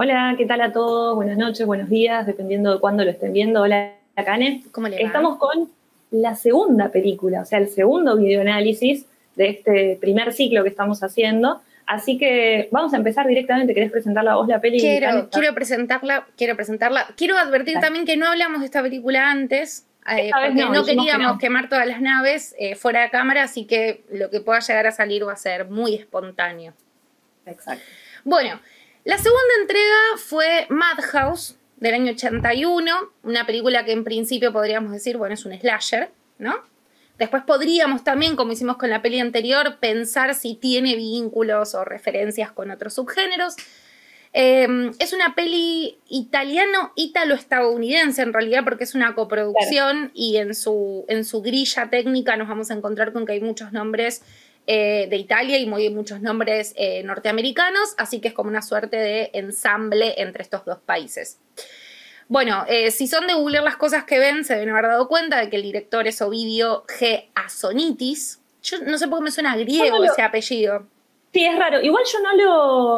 Hola, ¿qué tal a todos? Buenas noches, buenos días, dependiendo de cuándo lo estén viendo. Hola, Kane. ¿Cómo le va? Estamos con la segunda película, o sea, el segundo videoanálisis de este primer ciclo que estamos haciendo. Así que vamos a empezar directamente. ¿Querés presentarla vos la peli? Quiero presentarla. Quiero advertir también que no hablamos de esta película antes, porque no queríamos quemar todas las naves fuera de cámara, así que lo que pueda llegar a salir va a ser muy espontáneo. Exacto. Bueno, la segunda entrega fue Madhouse, del año 81, una película que en principio podríamos decir, bueno, es un slasher, ¿no? Después podríamos también, como hicimos con la peli anterior, pensar si tiene vínculos o referencias con otros subgéneros. Es una peli ítalo-estadounidense en realidad, porque es una coproducción, claro. Y en su grilla técnica nos vamos a encontrar con que hay muchos nombres de Italia y muchos nombres norteamericanos, así que es como una suerte de ensamble entre estos dos países. Bueno, si son de googlear las cosas que ven, se deben haber dado cuenta de que el director es Ovidio G. Assonitis. Yo no sé por qué me suena griego ese apellido. Sí, es raro. Igual yo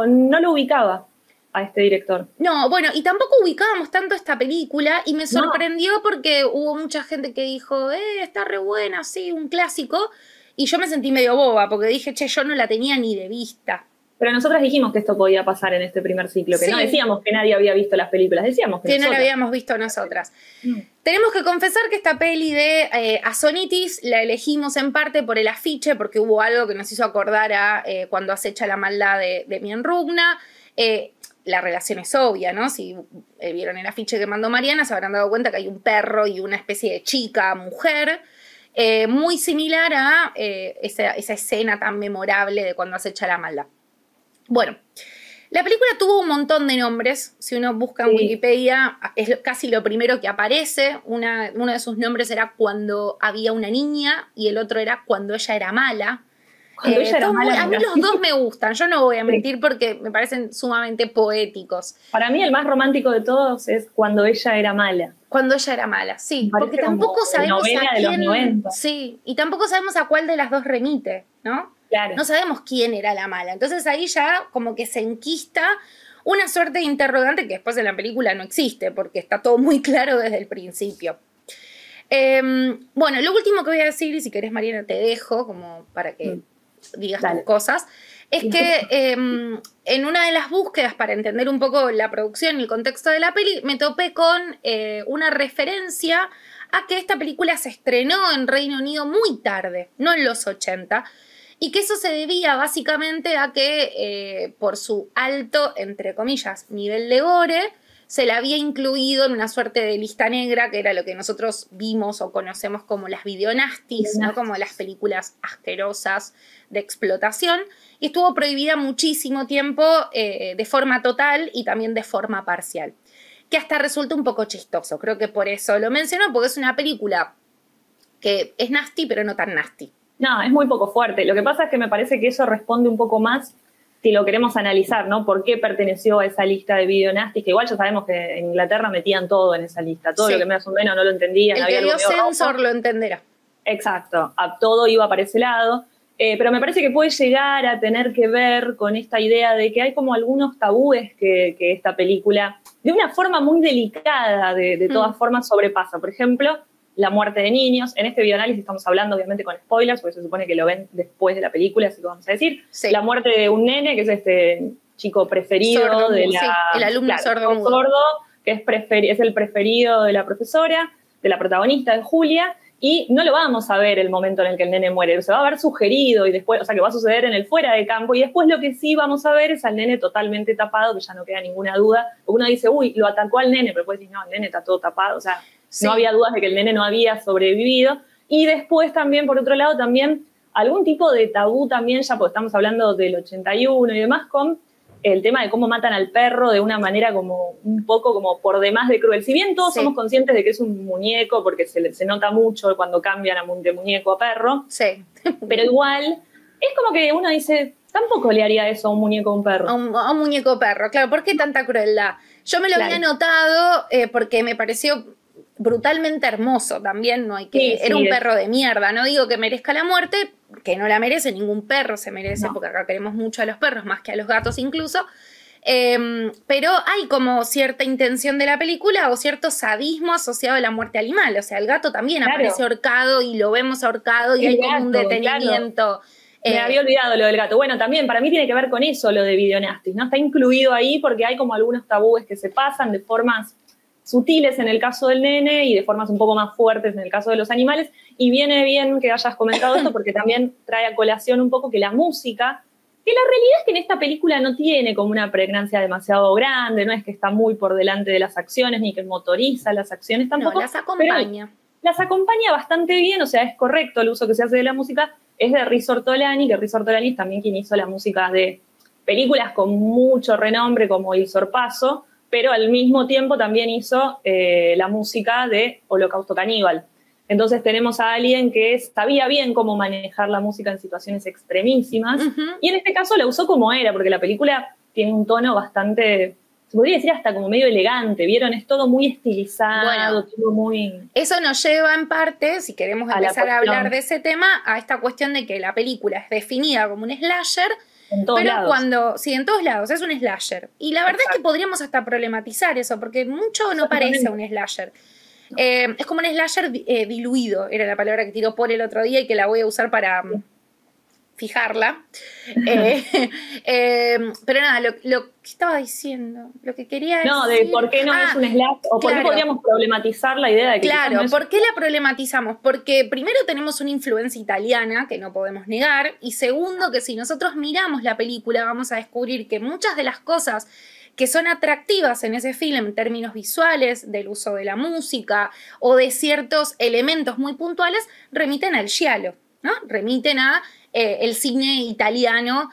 no lo ubicaba a este director. No, bueno, y tampoco ubicábamos tanto esta película y me sorprendió porque hubo mucha gente que dijo, está re buena, sí, un clásico. Y yo me sentí medio boba porque dije, che, yo no la tenía ni de vista. Pero nosotras dijimos que esto podía pasar en este primer ciclo, que sí. No decíamos que nadie había visto las películas, decíamos que no la habíamos visto nosotras. Tenemos que confesar que esta peli de Assonitis la elegimos en parte por el afiche, porque hubo algo que nos hizo acordar a Cuando acecha la maldad de Demian Rugna. La relación es obvia, ¿no? Si vieron el afiche que mandó Mariana, se habrán dado cuenta que hay un perro y una especie de chica, mujer, muy similar a esa escena tan memorable de Cuando acecha la maldad. Bueno, la película tuvo un montón de nombres. Si uno busca en Wikipedia, es casi lo primero que aparece. Uno de sus nombres era Cuando había una niña y el otro era Cuando ella era mala. Cuando ella era mala. A mí los dos me gustan, yo no voy a mentir porque me parecen sumamente poéticos. Para mí el más romántico de todos es Cuando ella era mala. Cuando ella era mala, sí, porque tampoco sabemos a quién... de los 90. Sí, y tampoco sabemos a cuál de las dos remite, ¿no? Claro. No sabemos quién era la mala. Entonces ahí ya como que se enquista una suerte de interrogante que después en la película no existe, porque está todo muy claro desde el principio. Bueno, lo último que voy a decir, y si querés, Mariana, te dejo como para que digas tus cosas, es que en una de las búsquedas para entender un poco la producción y el contexto de la peli, me topé con una referencia a que esta película se estrenó en Reino Unido muy tarde, no en los 80, y que eso se debía básicamente a que por su alto, entre comillas, nivel de gore, se la había incluido en una suerte de lista negra, que era lo que nosotros vimos o conocemos como las videonasties, ¿no? Como las películas asquerosas de explotación, y estuvo prohibida muchísimo tiempo de forma total y también de forma parcial, que hasta resulta un poco chistoso. Creo que por eso lo menciono, porque es una película que es nasty, pero no tan nasty. No, es muy poco fuerte. Lo que pasa es que me parece que eso responde un poco más si lo queremos analizar, ¿no? ¿Por qué perteneció a esa lista de videonastis? Que igual ya sabemos que en Inglaterra metían todo en esa lista. Todo lo que más o menos no lo entendían. El que vio Censor lo entenderá. Exacto. A todo iba para ese lado. Pero me parece que puede llegar a tener que ver con esta idea de que hay como algunos tabúes que esta película, de una forma muy delicada, de todas formas, sobrepasa. Por ejemplo, la muerte de niños. En este videoanálisis estamos hablando obviamente con spoilers, porque se supone que lo ven después de la película, así que vamos a decir. Sí. La muerte de un nene, que es este chico preferido sordo, de la... Sí, el alumno sordo, que es el preferido de la profesora, de la protagonista, de Julia, y no lo vamos a ver el momento en el que el nene muere, se va a ver sugerido y después, o sea, que va a suceder en el fuera de campo, y después lo que sí vamos a ver es al nene totalmente tapado, que ya no queda ninguna duda, porque uno dice, uy, lo atacó al nene, pero después dices, no, el nene está todo tapado, o sea, no había dudas de que el nene no había sobrevivido. Y después también, por otro lado, también algún tipo de tabú también, ya porque estamos hablando del 81 y demás, con el tema de cómo matan al perro de una manera como un poco como por demás de cruel. Si bien todos somos conscientes de que es un muñeco, porque se nota mucho cuando cambian de muñeco a perro, pero igual es como que uno dice, tampoco le haría eso a un muñeco a un perro. A un muñeco perro, claro. ¿Por qué tanta crueldad? Yo me lo había notado porque me pareció brutalmente hermoso también, no hay que... Era un perro de mierda, no digo que merezca la muerte, que no la merece, ningún perro se merece, porque acá queremos mucho a los perros, más que a los gatos incluso, Pero hay como cierta intención de la película o cierto sadismo asociado a la muerte animal. O sea, el gato también aparece ahorcado y lo vemos ahorcado y hay como un detenimiento. Me había olvidado lo del gato. Bueno, también para mí tiene que ver con eso lo de Videonastis, ¿no? Está incluido ahí porque hay como algunos tabúes que se pasan de formas sutiles en el caso del nene y de formas un poco más fuertes en el caso de los animales. Y viene bien que hayas comentado esto porque también trae a colación un poco que la música, que la realidad es que en esta película no tiene como una pregnancia demasiado grande, no es que está muy por delante de las acciones ni que motoriza las acciones tampoco. No, las acompaña. Las acompaña bastante bien, o sea, es correcto el uso que se hace de la música. Es de Riz Ortolani, que Riz Ortolani es también quien hizo la música de películas con mucho renombre como Il Sorpaso, pero al mismo tiempo también hizo la música de Holocausto Caníbal. Entonces tenemos a alguien que sabía bien cómo manejar la música en situaciones extremísimas, y en este caso la usó como era, porque la película tiene un tono bastante, se podría decir hasta como medio elegante, ¿vieron? Es todo muy estilizado, todo muy... Eso nos lleva en parte, si queremos empezar a hablar de ese tema, a esta cuestión de que la película es definida como un slasher, en todos lados. Sí, en todos lados, es un slasher. Y la verdad es que podríamos hasta problematizar eso, porque mucho no parece un slasher. Es como un slasher diluido, era la palabra que tiró Paul el otro día y que la voy a usar para fijarla. Pero nada, lo que estaba diciendo, lo que quería decir... No, de por qué no es un slasher, o por qué podríamos problematizar la idea de que... Claro, no es... ¿por qué la problematizamos? Porque primero tenemos una influencia italiana que no podemos negar, y segundo que si nosotros miramos la película vamos a descubrir que muchas de las cosas que son atractivas en ese film en términos visuales, del uso de la música o de ciertos elementos muy puntuales, remiten al giallo, ¿no? Remiten a el cine italiano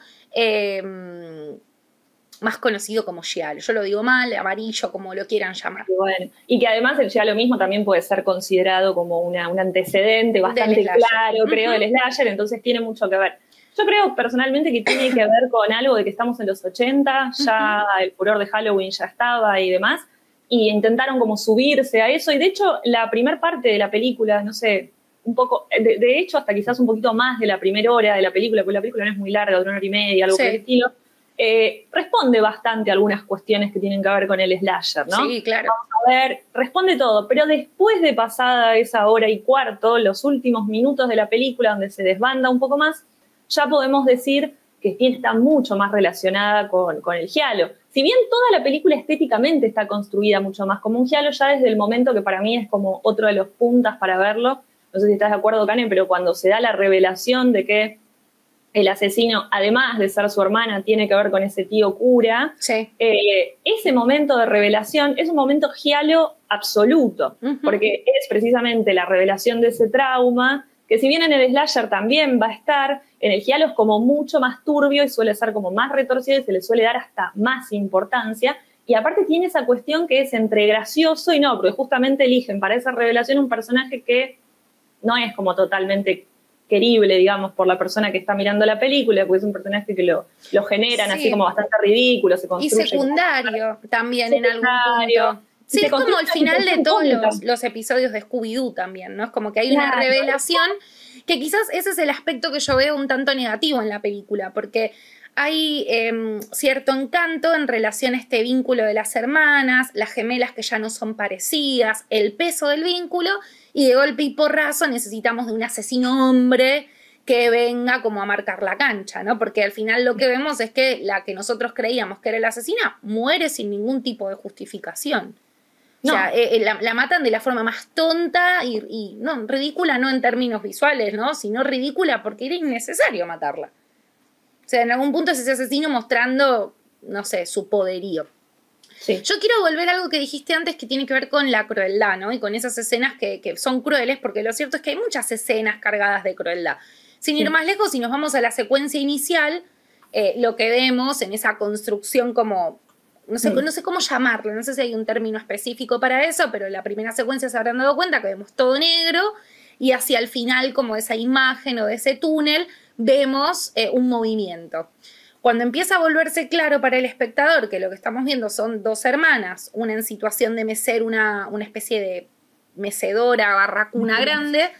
más conocido como giallo. Yo lo digo mal, amarillo, como lo quieran llamar. Bueno, y que además el giallo mismo también puede ser considerado como un antecedente bastante claro, creo, del slasher, entonces tiene mucho que ver. Yo creo personalmente que tiene que ver con algo de que estamos en los 80, ya el furor de Halloween ya estaba y demás, y intentaron como subirse a eso, y de hecho la primer parte de la película, no sé, un poco, de hecho hasta quizás un poquito más de la primera hora de la película, porque la película no es muy larga, de 1 hora y media, algo por el estilo, responde bastante a algunas cuestiones que tienen que ver con el slasher, ¿no? Sí, claro. Vamos a ver, responde todo, pero después de pasada esa hora y cuarto, los últimos minutos de la película donde se desbanda un poco más, ya podemos decir que está mucho más relacionada con el giallo. Si bien toda la película estéticamente está construida mucho más como un giallo, ya desde el momento que para mí es como otro de los puntas para verlo, no sé si estás de acuerdo, Karen, pero cuando se da la revelación de que el asesino, además de ser su hermana, tiene que ver con ese tío cura, sí. Ese momento de revelación es un momento giallo absoluto, porque es precisamente la revelación de ese trauma, que si bien en el slasher también va a estar, en el giallo es como mucho más turbio y suele ser como más retorcido y se le suele dar hasta más importancia. Y aparte tiene esa cuestión que es entre gracioso y no, porque justamente eligen para esa revelación un personaje que no es como totalmente querible, digamos, por la persona que está mirando la película, porque es un personaje que lo generan así como bastante ridículo, se construye. Y secundario también en algún punto. Sí, es como el final de todos los episodios de Scooby-Doo también, ¿no? Es como que hay una revelación que quizás ese es el aspecto que yo veo un tanto negativo en la película, porque hay cierto encanto en relación a este vínculo de las hermanas, las gemelas que ya no son parecidas, el peso del vínculo, y de golpe y porrazo necesitamos de un asesino hombre que venga como a marcar la cancha, ¿no? Porque al final lo que vemos es que la que nosotros creíamos que era la asesina muere sin ningún tipo de justificación. No. O sea, la matan de la forma más tonta y no, ridícula no en términos visuales, ¿no? Sino ridícula porque era innecesario matarla. O sea, en algún punto es ese asesino mostrando, no sé, su poderío. Sí. Yo quiero volver a algo que dijiste antes que tiene que ver con la crueldad, ¿no? Y con esas escenas que son crueles, porque lo cierto es que hay muchas escenas cargadas de crueldad. Sin ir más lejos, si nos vamos a la secuencia inicial, lo que vemos en esa construcción como... No sé cómo llamarlo, no sé si hay un término específico para eso, pero en la primera secuencia se habrán dado cuenta que vemos todo negro y hacia el final, como de esa imagen o de ese túnel, vemos un movimiento. Cuando empieza a volverse claro para el espectador que lo que estamos viendo son dos hermanas, una en situación de mecer una especie de mecedora, barracuna grande,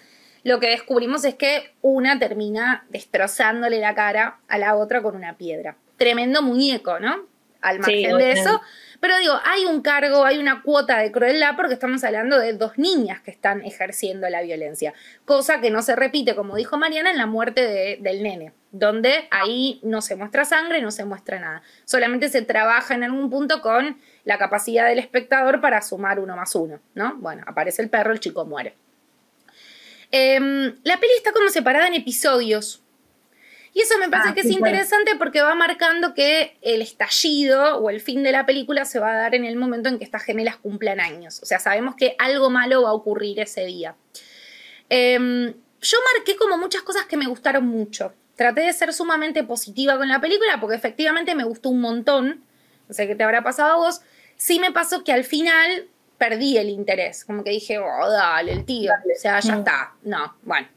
lo que descubrimos es que una termina destrozándole la cara a la otra con una piedra. Tremendo muñeco, ¿no? al margen de eso. Pero digo, hay un cargo, hay una cuota de crueldad porque estamos hablando de 2 niñas que están ejerciendo la violencia. Cosa que no se repite, como dijo Mariana, en la muerte del nene, donde ahí no se muestra sangre, no se muestra nada. Solamente se trabaja en algún punto con la capacidad del espectador para sumar 1 más 1, ¿no? Bueno, aparece el perro, el chico muere. La peli está como separada en episodios. Y eso me parece que es interesante porque va marcando que el estallido o el fin de la película se va a dar en el momento en que estas gemelas cumplan años. O sea, sabemos que algo malo va a ocurrir ese día. Yo marqué como muchas cosas que me gustaron mucho. Traté de ser sumamente positiva con la película porque efectivamente me gustó un montón. No sé qué te habrá pasado a vos. Sí me pasó que al final perdí el interés. Como que dije, oh, dale, el tío. O sea, ya está. No, bueno.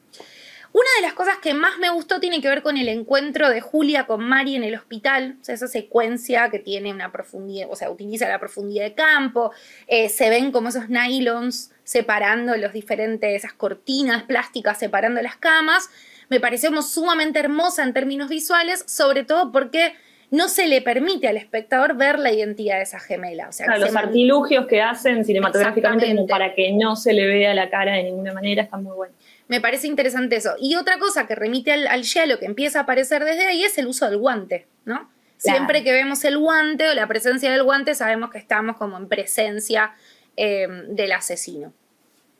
Una de las cosas que más me gustó tiene que ver con el encuentro de Julia con Mari en el hospital. O sea, esa secuencia que tiene una profundidad, o sea, utiliza la profundidad de campo. Se ven como esos nylons separando los diferentes, esas cortinas plásticas separando las camas. Me pareció sumamente hermosa en términos visuales, sobre todo porque no se le permite al espectador ver la identidad de esa gemela. O sea, claro, los artilugios que hacen cinematográficamente como para que no se le vea la cara de ninguna manera están muy buenos. Me parece interesante eso. Y otra cosa que remite al giallo que empieza a aparecer desde ahí es el uso del guante, ¿no? Claro. Siempre que vemos el guante o la presencia del guante sabemos que estamos como en presencia del asesino.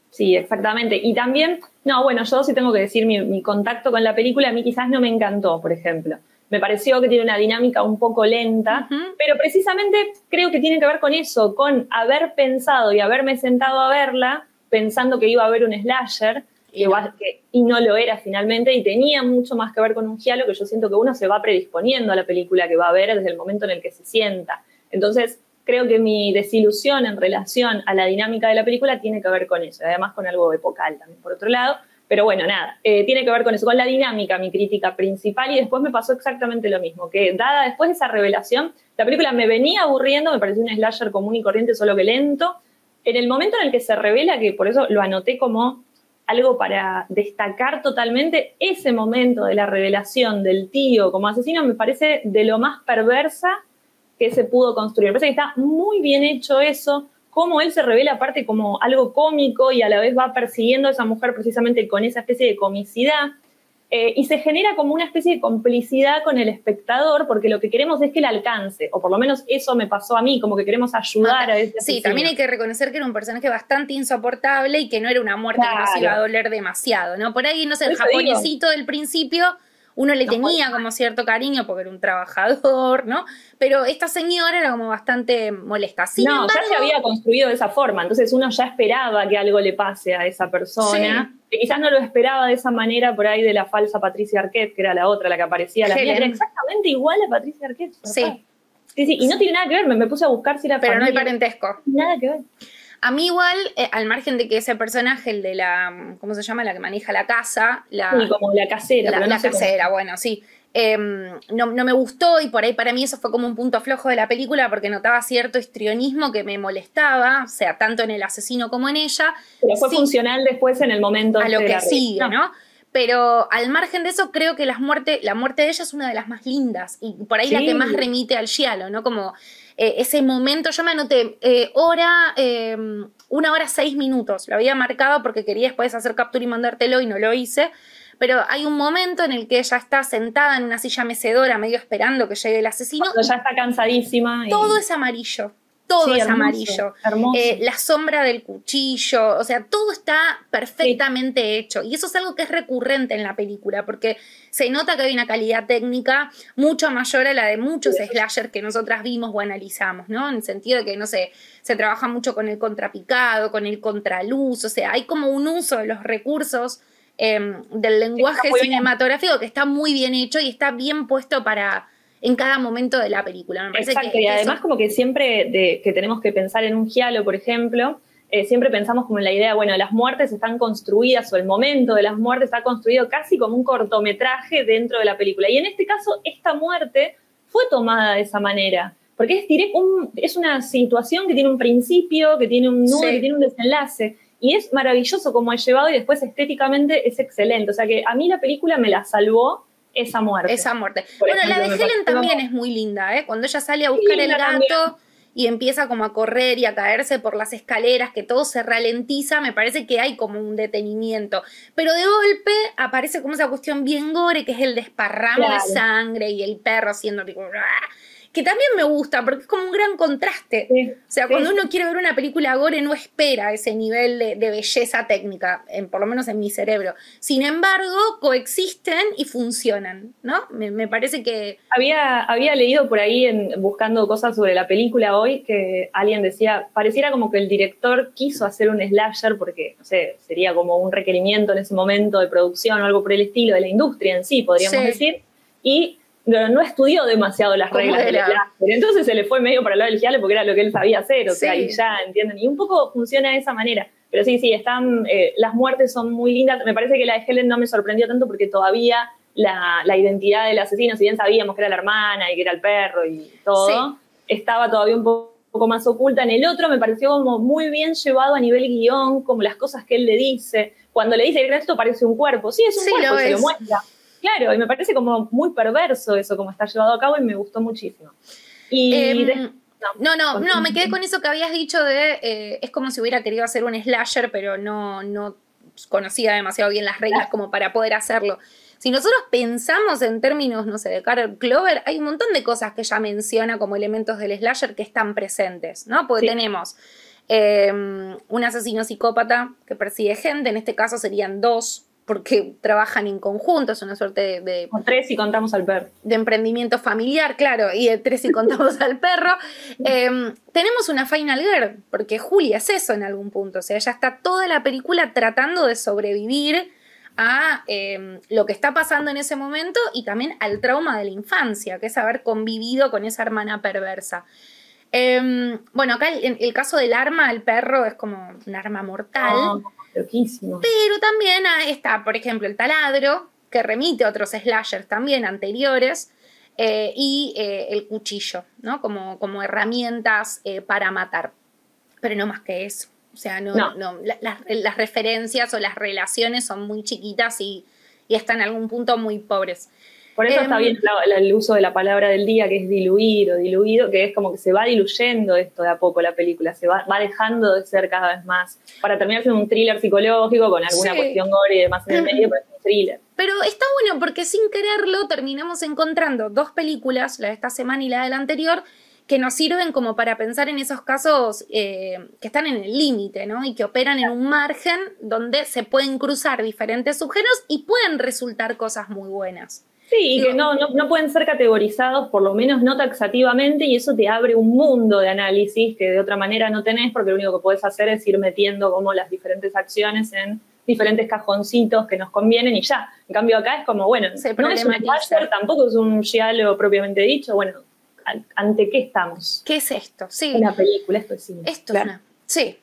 Sí, exactamente. Y también, no, bueno, yo sí tengo que decir mi contacto con la película, a mí quizás no me encantó, por ejemplo. Me pareció que tiene una dinámica un poco lenta, pero precisamente creo que tiene que ver con eso, con haber pensado y haberme sentado a verla pensando que iba a haber un slasher, y no lo era finalmente, y tenía mucho más que ver con un giallo que yo siento que uno se va predisponiendo a la película que va a ver desde el momento en el que se sienta. Entonces, creo que mi desilusión en relación a la dinámica de la película tiene que ver con eso, además con algo epocal también, por otro lado. Pero bueno, nada, tiene que ver con eso, con la dinámica, mi crítica principal, y después me pasó exactamente lo mismo, que dada después de esa revelación, la película me venía aburriendo, me pareció un slasher común y corriente, solo que lento. En el momento en el que se revela, que por eso lo anoté como algo para destacar totalmente, ese momento de la revelación del tío como asesino me parece de lo más perversa que se pudo construir. Me parece que está muy bien hecho eso, cómo él se revela aparte como algo cómico y a la vez va persiguiendo a esa mujer precisamente con esa especie de comicidad. Y se genera como una especie de complicidad con el espectador porque lo que queremos es que la alcance, o por lo menos eso me pasó a mí, como que queremos ayudar a ese asesino. Sí, también hay que reconocer que era un personaje bastante insoportable y que no era una muerte que nos iba a doler demasiado, ¿no? Por ahí, no sé, el japonesito del principio uno le tenía como cierto cariño porque era un trabajador, ¿no? Pero esta señora era como bastante molesta. Sin embargo, ya se había construido de esa forma, entonces uno ya esperaba que algo le pase a esa persona, que quizás no lo esperaba de esa manera por ahí de la falsa Patricia Arquette, que era la otra, la que aparecía, la mía, era exactamente igual a Patricia Arquette. Sí. Sí, y no tiene nada que ver, me puse a buscar si era pero familia. No hay parentesco. Nada que ver. A mí igual, al margen de que ese personaje, el de la, ¿cómo se llama? La que maneja la casa. Sí, como la casera. La casera, bueno, sí. No me gustó y por ahí para mí eso fue como un punto flojo de la película porque notaba cierto histrionismo que me molestaba, o sea, tanto en el asesino como en ella. Pero fue funcional después en el momento a lo que sigue, ¿no? Pero al margen de eso creo que la muerte de ella es una de las más lindas y por ahí la que más remite al giallo, ¿no? Como ese momento, yo me anoté 1 hora 6 minutos, lo había marcado porque quería después hacer captura y mandártelo y no lo hice, pero hay un momento en el que ella está sentada en una silla mecedora medio esperando que llegue el asesino. Cuando ya está cansadísima. Todo es amarillo. Todo es amarillo. Hermoso. La sombra del cuchillo, o sea, todo está perfectamente hecho. Y eso es algo que es recurrente en la película, porque se nota que hay una calidad técnica mucho mayor a la de muchos slashers que nosotras vimos o analizamos, ¿no? En el sentido de que, no sé, se trabaja mucho con el contrapicado, con el contraluz, o sea, hay como un uso de los recursos del lenguaje cinematográfico que está muy bien hecho y está bien puesto en cada momento de la película. Me parece exacto, y además como que siempre que tenemos que pensar en un giallo, por ejemplo, siempre pensamos como en la idea, bueno, las muertes están construidas o el momento de las muertes está construido casi como un cortometraje dentro de la película. Y en este caso, esta muerte fue tomada de esa manera, porque es una situación que tiene un principio, que tiene un nudo, que tiene un desenlace. Y es maravilloso como es llevado y después estéticamente es excelente. O sea que a mí la película me la salvó esa muerte. Esa muerte. Por Bueno, ejemplo, la de Helen también es muy linda, ¿eh? Cuando ella sale a buscar el gato también. y empieza como a correr y a caerse por las escaleras, que todo se ralentiza, me parece que hay como un detenimiento. Pero de golpe aparece como esa cuestión bien gore, que es el desparramo de sangre y el perro haciendo tipo... que también me gusta, porque es como un gran contraste. Sí, o sea, sí, cuando uno quiere ver una película gore, no espera ese nivel de belleza técnica, por lo menos en mi cerebro. Sin embargo, coexisten y funcionan, ¿no? Me parece que... Había leído por ahí, buscando cosas sobre la película hoy, que alguien decía, pareciera como que el director quiso hacer un slasher, porque, no sé, sería como un requerimiento en ese momento de producción o algo por el estilo, de la industria en sí, podríamos decir, y no estudió demasiado las reglas del slasher. Entonces se le fue medio para el lado del giallo porque era lo que él sabía hacer, o sea, y ya, ¿entienden? Y un poco funciona de esa manera. Pero sí, están, las muertes son muy lindas. Me parece que la de Helen no me sorprendió tanto porque todavía la identidad del asesino, si bien sabíamos que era la hermana y que era el perro y todo, estaba todavía un poco más oculta. En el otro me pareció como muy bien llevado a nivel guión, como las cosas que él le dice. Cuando le dice que esto parece un cuerpo, sí, es un cuerpo, se lo muestra. Claro, y me parece como muy perverso eso, como está llevado a cabo, y me gustó muchísimo. Y no, me quedé con eso que habías dicho de, es como si hubiera querido hacer un slasher, pero no conocía demasiado bien las reglas como para poder hacerlo. Si nosotros pensamos en términos, no sé, de Carol Clover, hay un montón de cosas que ella menciona como elementos del slasher que están presentes, ¿no? Porque tenemos un asesino psicópata que persigue gente, en este caso serían dos, porque trabajan en conjunto, es una suerte de... O tres si contamos al perro. De emprendimiento familiar, claro, y de tres si contamos al perro. Tenemos una Final Girl, porque Julia es eso en algún punto, o sea, ella está toda la película tratando de sobrevivir a lo que está pasando en ese momento y también al trauma de la infancia, que es haber convivido con esa hermana perversa. Bueno, acá el caso del arma, el perro, es como un arma mortal. Loquísimo. Pero también está, por ejemplo, el taladro, que remite a otros slashers también anteriores, y el cuchillo, ¿no? Como herramientas para matar. Pero no más que eso. O sea, las referencias o las relaciones son muy chiquitas y hasta en algún punto muy pobres. Por eso está bien el uso de la palabra del día, que es diluido, que es como que se va diluyendo esto de a poco la película, se va dejando de ser cada vez más, para terminar siendo un thriller psicológico con alguna cuestión gore y demás en el medio, pero es un thriller. Pero está bueno porque sin quererlo terminamos encontrando dos películas, la de esta semana y la de la anterior, que nos sirven como para pensar en esos casos que están en el límite, ¿no? Y que operan en un margen donde se pueden cruzar diferentes subgéneros y pueden resultar cosas muy buenas. Sí, y que no pueden ser categorizados, por lo menos no taxativamente, y eso te abre un mundo de análisis que de otra manera no tenés, porque lo único que podés hacer es ir metiendo como las diferentes acciones en diferentes cajoncitos que nos convienen y ya. En cambio acá es como, bueno, no es un slasher, tampoco es un giallo propiamente dicho, bueno, ¿ante qué estamos? ¿Qué es esto? Sí. Una película, esto es cine. Esto es una... Sí.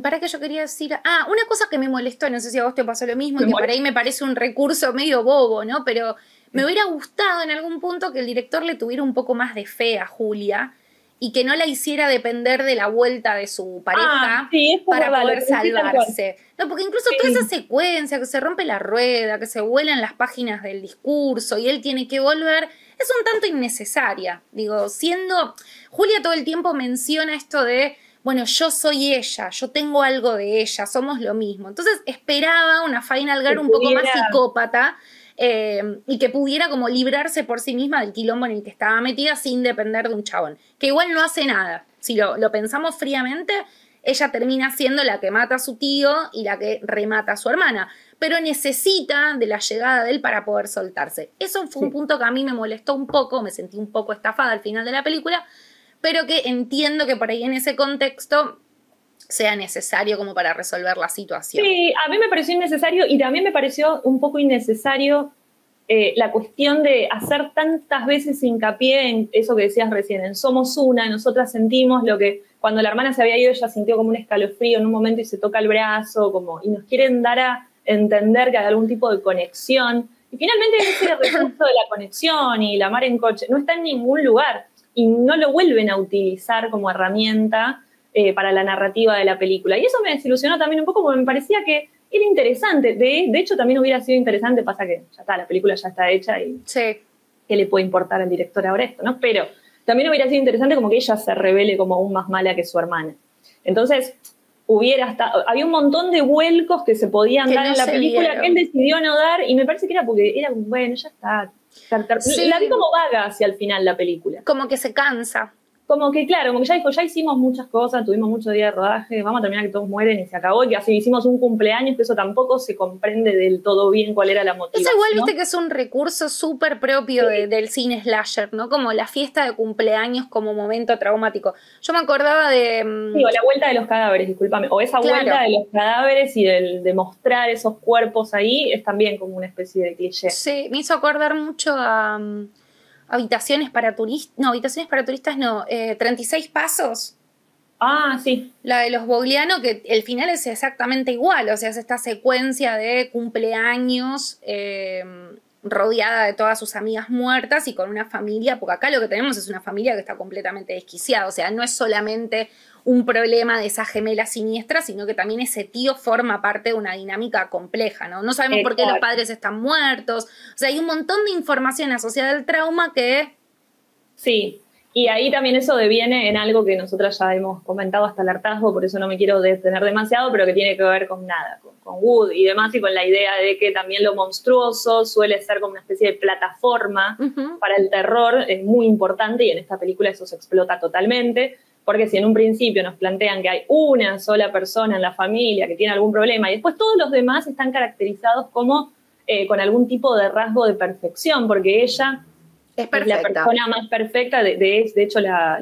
¿Para qué yo quería decir? Una cosa que me molestó, no sé si a vos te pasó lo mismo, y que para ahí me parece un recurso medio bobo, ¿no? Pero me hubiera gustado en algún punto que el director le tuviera un poco más de fe a Julia y que no la hiciera depender de la vuelta de su pareja para poder salvarse. No, porque incluso toda esa secuencia, que se rompe la rueda, que se vuelan las páginas del discurso y él tiene que volver, es un tanto innecesaria. Digo, Julia todo el tiempo menciona esto de, bueno, yo soy ella, yo tengo algo de ella, somos lo mismo. Entonces esperaba una Final Girl un poco más psicópata y que pudiera como librarse por sí misma del quilombo en el que estaba metida sin depender de un chabón. Que igual no hace nada. Si lo pensamos fríamente, ella termina siendo la que mata a su tío y la que remata a su hermana. Pero necesita de la llegada de él para poder soltarse. Eso fue un punto que a mí me molestó un poco, me sentí un poco estafada al final de la película, pero que entiendo que por ahí en ese contexto sea necesario como para resolver la situación. Sí, a mí me pareció innecesario y también me pareció un poco innecesario la cuestión de hacer tantas veces hincapié en eso que decías recién, en somos una, nosotras sentimos lo que cuando la hermana se había ido ella sintió como un escalofrío en un momento y se toca el brazo, como, y nos quieren dar a entender que hay algún tipo de conexión. Y finalmente ese recurso de la conexión y la mar en coche no está en ningún lugar y no lo vuelven a utilizar como herramienta para la narrativa de la película. Y eso me desilusionó también un poco porque me parecía que era interesante. De hecho, también hubiera sido interesante, pasa que ya está, la película ya está hecha y Sí. ¿qué le puede importar al director ahora esto, no? Pero también hubiera sido interesante como que ella se revele como aún más mala que su hermana. Entonces, había un montón de vuelcos que se podían dar en la película que él decidió no dar, y me parece que era porque era, bueno, ya está. Sí. La vi como vaga hacia el final la película. Como que se cansa. Como que, claro, como que ya dijo, ya hicimos muchas cosas, tuvimos muchos días de rodaje, vamos a terminar que todos mueren y se acabó, y que así hicimos un cumpleaños, que eso tampoco se comprende del todo bien cuál era la motivación. Eso igual, viste que es un recurso súper propio del cine slasher, ¿no? Como la fiesta de cumpleaños como momento traumático. Yo me acordaba de... Sí, o la vuelta de los cadáveres, discúlpame, o esa vuelta de los cadáveres y de mostrar esos cuerpos ahí, es también como una especie de cliché. Sí, me hizo acordar mucho a... Habitaciones para turistas no, 36 pasos. Ah, sí. La de los Bogliano, que el final es exactamente igual, o sea, es esta secuencia de cumpleaños rodeada de todas sus amigas muertas y con una familia, porque acá lo que tenemos es una familia que está completamente desquiciada, o sea, no es solamente un problema de esa gemela siniestra, sino que también ese tío forma parte de una dinámica compleja, ¿no? No sabemos por qué los padres están muertos, o sea, hay un montón de información asociada al trauma que... Sí, y ahí también eso deviene en algo que nosotras ya hemos comentado hasta el hartazgo, por eso no me quiero detener demasiado, pero que tiene que ver con nada, con Wood y demás, y con la idea de que también lo monstruoso suele ser como una especie de plataforma para el terror, es muy importante, y en esta película eso se explota totalmente, porque si en un principio nos plantean que hay una sola persona en la familia que tiene algún problema, y después todos los demás están caracterizados como con algún tipo de rasgo de perfección, porque ella... Es la persona más perfecta, de hecho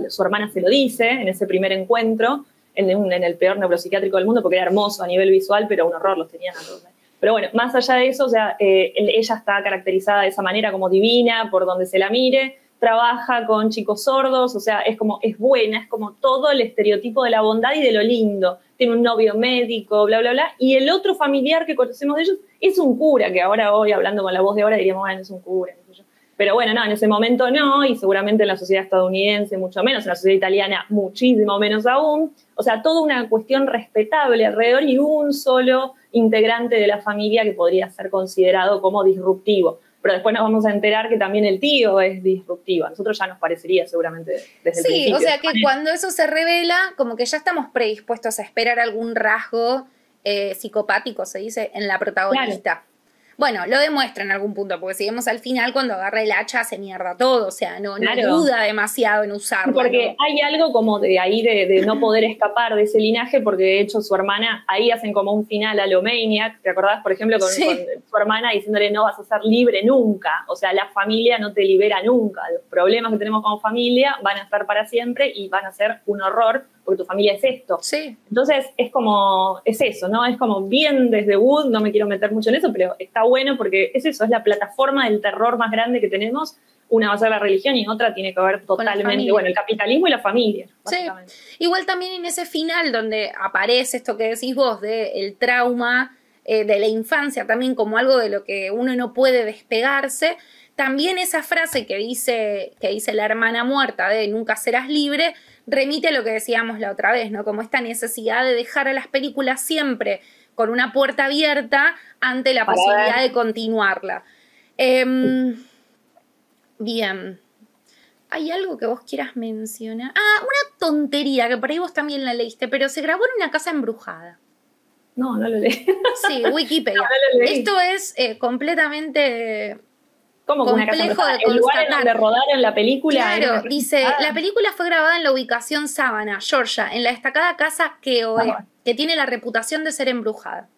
su hermana se lo dice en ese primer encuentro, en el peor neuropsiquiátrico del mundo, porque era hermoso a nivel visual, pero un horror los tenían a todos. Pero bueno, más allá de eso, o sea, ella está caracterizada de esa manera como divina, por donde se la mire, trabaja con chicos sordos, o sea, es buena, es como todo el estereotipo de la bondad y de lo lindo. Tiene un novio médico, bla, bla, bla, y el otro familiar que conocemos de ellos es un cura, que ahora hoy, hablando con la voz de ahora, diríamos, bueno, es un cura, no sé yo. Pero bueno, no, en ese momento no, y seguramente en la sociedad estadounidense mucho menos, en la sociedad italiana muchísimo menos aún. O sea, toda una cuestión respetable alrededor y un solo integrante de la familia que podría ser considerado como disruptivo. Pero después nos vamos a enterar que también el tío es disruptivo. A nosotros ya nos parecería seguramente desde el principio. Sí, o sea que cuando eso se revela, como que ya estamos predispuestos a esperar algún rasgo psicopático, se dice, en la protagonista. Claro. Bueno, lo demuestra en algún punto, porque si vemos al final, cuando agarra el hacha hace mierda todo, o sea, no duda demasiado en usarlo. Porque hay algo como de ahí de no poder escapar de ese linaje, porque de hecho su hermana, ahí hacen como un final a lo Maniac, ¿te acordás, por ejemplo, con su hermana diciéndole no vas a ser libre nunca? O sea, la familia no te libera nunca, los problemas que tenemos como familia van a estar para siempre y van a ser un horror, porque tu familia es esto. Sí. Entonces es eso, ¿no? Es como bien desde Wood, no me quiero meter mucho en eso, pero está bueno porque es eso, es la plataforma del terror más grande que tenemos. Una va a ser la religión y otra tiene que ver totalmente, bueno, el capitalismo y la familia, básicamente. Sí. Igual también en ese final donde aparece esto que decís vos del trauma de la infancia también como algo de lo que uno no puede despegarse, también esa frase que dice la hermana muerta de nunca serás libre, remite a lo que decíamos la otra vez, ¿no? Como esta necesidad de dejar a las películas siempre con una puerta abierta ante la posibilidad de continuarla. Bien. ¿Hay algo que vos quieras mencionar? Ah, una tontería, que por ahí vos también la leíste, pero se grabó en una casa embrujada. No lo leí. Sí, Wikipedia. No lo leí. Esto es completamente... ¿Cómo que una casa embrujada? ¿El lugar en donde rodaron la película? Claro, dice, la película fue grabada en la ubicación Savannah, Georgia, en la destacada casa Keoe, que tiene la reputación de ser embrujada.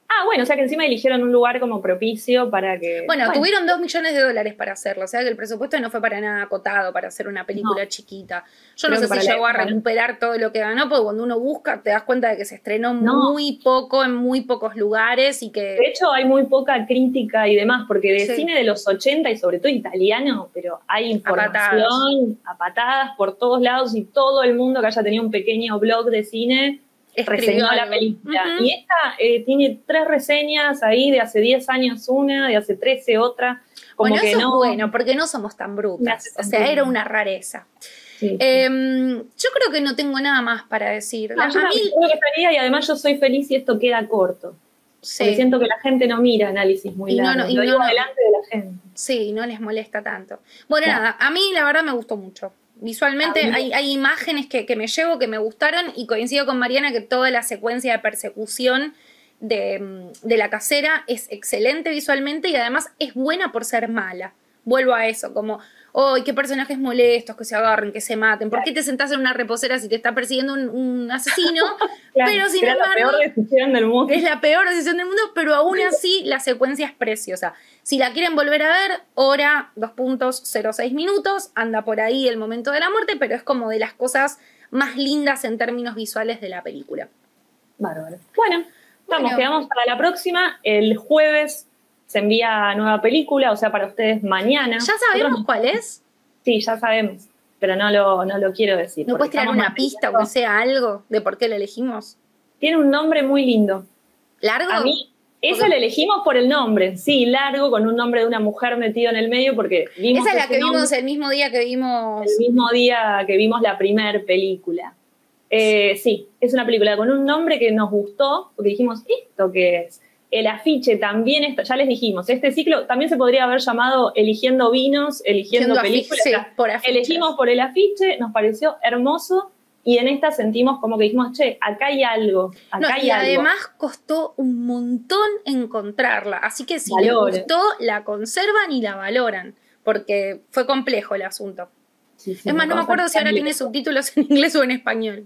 Ah, bueno, o sea que encima eligieron un lugar como propicio para que... Bueno, tuvieron $2 millones para hacerlo, o sea que el presupuesto no fue para nada acotado para hacer una película chiquita. Yo no sé si llegó a recuperar todo lo que ganó, porque cuando uno busca te das cuenta de que se estrenó muy poco en muy pocos lugares y que... De hecho hay muy poca crítica y demás, porque de cine de los 80 y sobre todo italiano, pero hay información a patadas por todos lados y todo el mundo que haya tenido un pequeño blog de cine... reseñó la película. Y esta tiene 3 reseñas ahí, de hace 10 años una, de hace 13 otra. Como bueno, que eso no, es bueno, porque no somos tan brutas. O sea, era una rareza. Sí. Yo creo que no tengo nada más para decir. Yo creo que estaría, y además yo soy feliz y esto queda corto. Sí. Porque siento que la gente no mira análisis muy largos. Lo digo delante de la gente. Sí, no les molesta tanto. Bueno, Claro. nada, a mí la verdad me gustó mucho. Visualmente hay imágenes que me llevo, que me gustaron, y coincido con Mariana que toda la secuencia de persecución de la casera es excelente visualmente y además es buena por ser mala. Vuelvo a eso, como, ¡ay, qué personajes molestos, que se agarren, que se maten! ¿Por qué te sentás en una reposera si te está persiguiendo un asesino? Claro, pero sin era embargo, la peor decisión del mundo. es la peor decisión del mundo, pero aún así la secuencia es preciosa. Si la quieren volver a ver, hora 2.06 minutos, anda por ahí el momento de la muerte, pero es como de las cosas más lindas en términos visuales de la película. Bárbaro. Bueno, quedamos para la próxima. El jueves se envía nueva película, o sea, para ustedes mañana. ¿Ya sabemos cuál es? Sí, ya sabemos, pero no lo quiero decir. ¿No puedes tirar una pista o que sea algo de por qué la elegimos? Tiene un nombre muy lindo. ¿Largo? A mí, esa la elegimos por el nombre. Sí, largo, con un nombre de una mujer metido en el medio, porque vimos... Esa es la que vimos el mismo día que vimos... El mismo día que vimos la primer película. Sí, es una película con un nombre que nos gustó, porque dijimos, ¿esto qué es? El afiche también, ya les dijimos, este ciclo también se podría haber llamado Eligiendo Vinos, Eligiendo Películas. Sí, por elegimos por el afiche, nos pareció hermoso, y en esta sentimos como que dijimos, che, acá hay algo, acá hay algo. Además costó un montón encontrarla, así que si les gustó, la conservan y la valoran, porque fue complejo el asunto. Sí, es más, no me acuerdo si ahora tiene subtítulos en inglés o en español.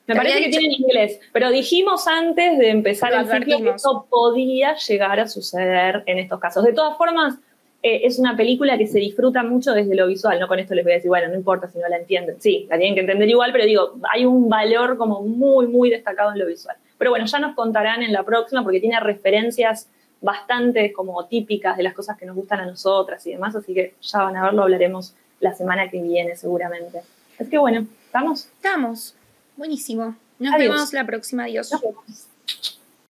Me parece que tiene en inglés, pero dijimos antes de empezar el ciclo que esto podía llegar a suceder en estos casos. De todas formas, es una película que se disfruta mucho desde lo visual, no con esto les voy a decir, bueno, no importa si no la entienden, sí, la tienen que entender igual, pero digo, hay un valor como muy, muy destacado en lo visual. Pero bueno, ya nos contarán en la próxima porque tiene referencias bastante como típicas de las cosas que nos gustan a nosotras y demás, así que ya van a verlo, hablaremos la semana que viene seguramente. Es que bueno, ¿estamos? Estamos. Buenísimo. Nos vemos la próxima. Adiós. Nos vemos.